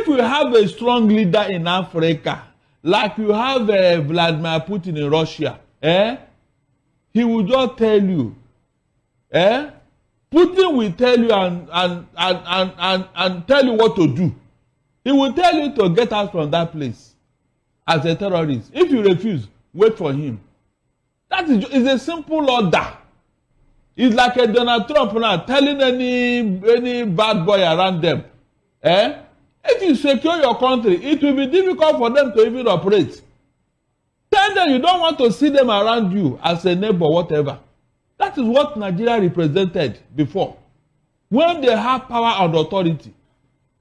If we have a strong leader in Africa, like you have Vladimir Putin in Russia, he will just tell you, Putin will tell you and tell you what to do. He will tell you to get out from that place as a terrorist. If you refuse, wait for him. That is a simple order. It's like a Donald Trump now telling any bad boy around them, if you secure your country, it will be difficult for them to even operate. Tell them you don't want to see them around you as a neighbor, whatever. That is what Nigeria represented before. When they have power and authority,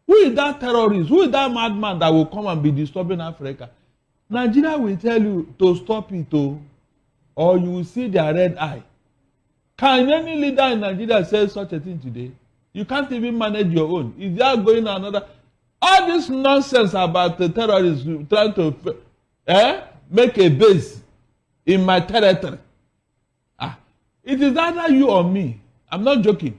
who is that terrorist? Who is that madman that will come and be disturbing Africa? Nigeria will tell you to stop it, or you will see their red eye. Can any leader in Nigeria say such a thing today? You can't even manage your own. If they are going another, all this nonsense about the terrorists trying to make a base in my territory. It is either you or me. I'm not joking.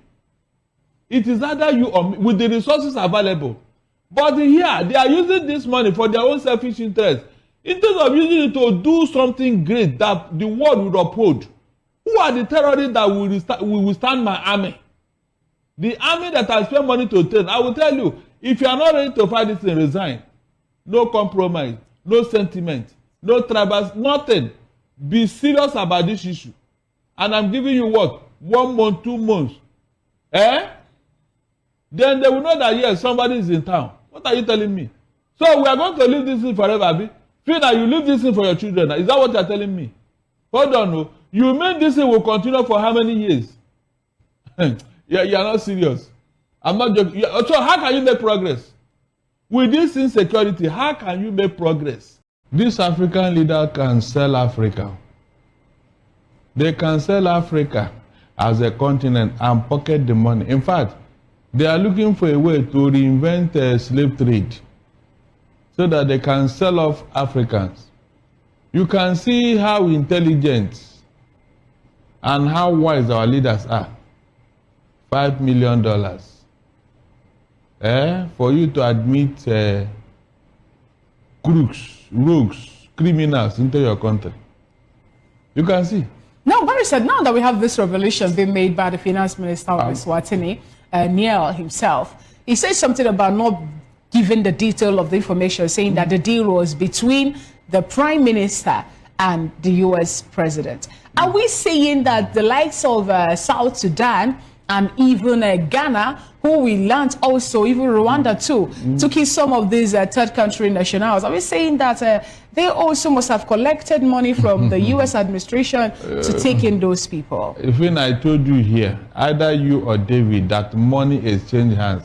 It is either you or me with the resources available. But here, they are using this money for their own selfish interest. Instead of using it to do something great that the world will uphold. Who are the terrorists that will withstand my army? The army that I spend money to train. I will tell you, if you are not ready to fight this thing, resign. No compromise, no sentiment, no tribals, nothing. Be serious about this issue. And I'm giving you what? 1 month, 2 months. Then they will know that, yes, somebody is in town. What are you telling me? So we are going to leave this thing forever, Abi? Fina, you leave this thing for your children. Is that what you are telling me? Hold on, no. You mean this thing will continue for how many years? You are not serious. I'm not joking. So how can you make progress? With this insecurity, how can you make progress? This African leader can sell Africa. They can sell Africa as a continent and pocket the money. In fact, they are looking for a way to reinvent slave trade so that they can sell off Africans. You can see how intelligent and how wise our leaders are. $5 million. For you to admit crooks, rogues, criminals into your country. You can see. Now, Barry said, now that we have this revelation being made by the finance minister of Eswatini, Neil himself, he says something about not giving the detail of the information, saying that the deal was between the prime minister and the U.S. president. Are we saying that the likes of South Sudan and even Ghana, who we learned also, even Rwanda too, took in some of these third country nationals, are we saying that they also must have collected money from the U.S. administration to take in those people? Even I told you here, either you or David, that money exchanged hands.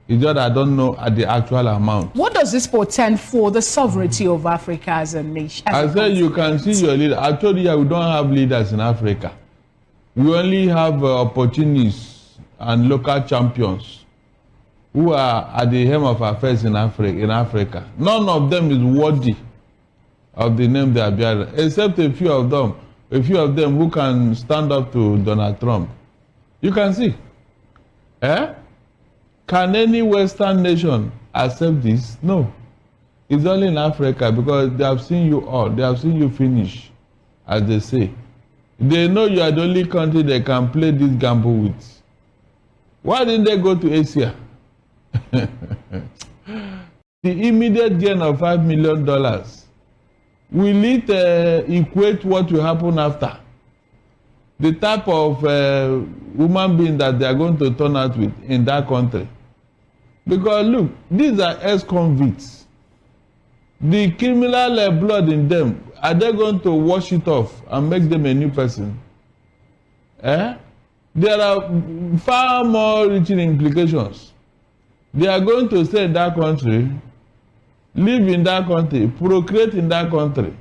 It's just I don't know at the actual amount. What does this portend for the sovereignty of Africa as a nation? I said you can see your leader. I told you we don't have leaders in Africa. We only have opportunists and local champions who are at the helm of affairs in Africa. None of them is worthy of the name they are bearing, except a few of them who can stand up to Donald Trump. You can see. Can any Western nation accept this? No. It's only in Africa because they have seen you all. They have seen you finish, as they say. They know you are the only country they can play this gamble with. Why didn't they go to Asia? The immediate gain of $5 million, will it equate what will happen after? The type of human being that they are going to turn out with in that country. Because look, these are ex-convicts. The criminal blood in them, are they going to wash it off and make them a new person? There are far more reaching implications. They are going to stay in that country, live in that country, procreate in that country,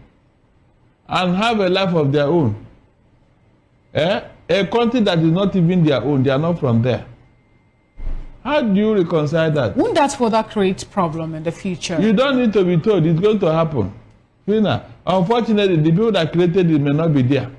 and have a life of their own. A country that is not even their own, they are not from there. How do you reconcile that? Won't that further create problem in the future? You don't need to be told, it's going to happen. Unfortunately, the people that created it may not be there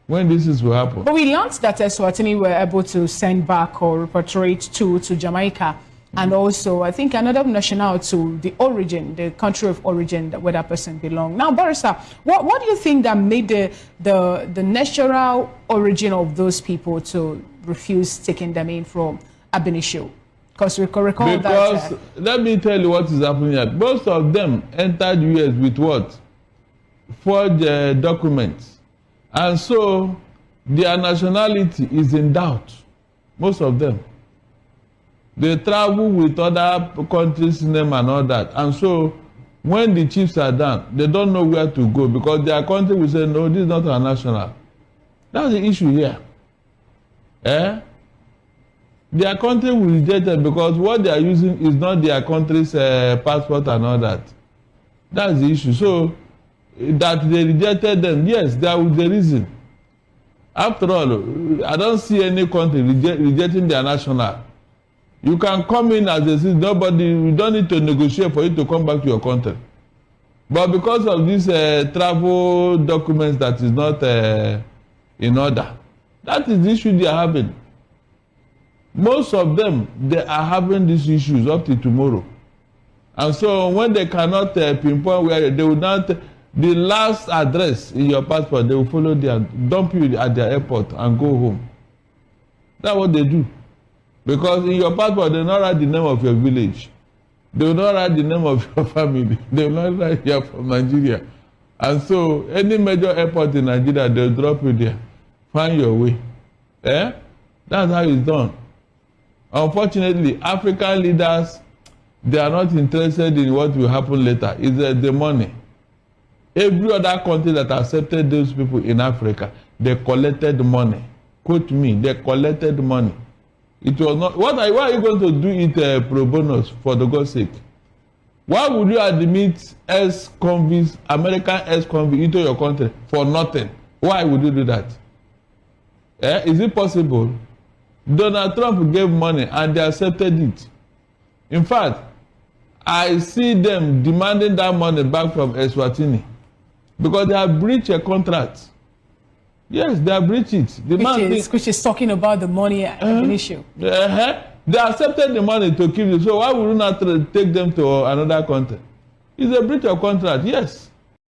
when this will happen. But we learned that Eswatini were able to send back or repatriate to Jamaica and also I think another national to the origin, the country of origin where that person belonged. Now, Barrister, what do you think that made the natural origin of those people to refuse taking them in from ab initio? Because we can recall that. Let me tell you what is happening here. Most of them entered US with what? Forged documents. And so their nationality is in doubt. Most of them. They travel with other countries' name and all that. And so when the chiefs are done, they don't know where to go because their country will say, no, this is not our national. That's the issue here. Their country will reject them because what they are using is not their country's passport and all that. That's the issue. So that they rejected them, yes, there was a reason. After all, I don't see any country rejecting their national. You can come in as a citizen, you don't need to negotiate for you to come back to your country. But because of these travel documents that is not in order, that is the issue they are having. Most of them, they are having these issues up to tomorrow. And so when they cannot pinpoint where they will not, the last address in your passport, they will follow their, dump you at their airport and go home. That's what they do. Because in your passport, they will not write the name of your village. They will not write the name of your family. They will not write you are from Nigeria. And so any major airport in Nigeria, they will drop you there. Find your way. That's how it's done. Unfortunately, African leaders, they are not interested in what will happen later. It's the money. Every other country that accepted those people in Africa, they collected money. Quote me, they collected money. It was not. Why are you going to do it pro bono for the God's sake? Why would you admit ex-convicts, American ex-convicts into your country for nothing? Why would you do that? Is it possible? Donald Trump gave money and they accepted it. In fact, I see them demanding that money back from Eswatini because they have breached a contract. Yes, they have breached it. Which is talking about the money issue. They accepted the money to keep it. So why would you not take them to another country? It's a breach of contract, yes.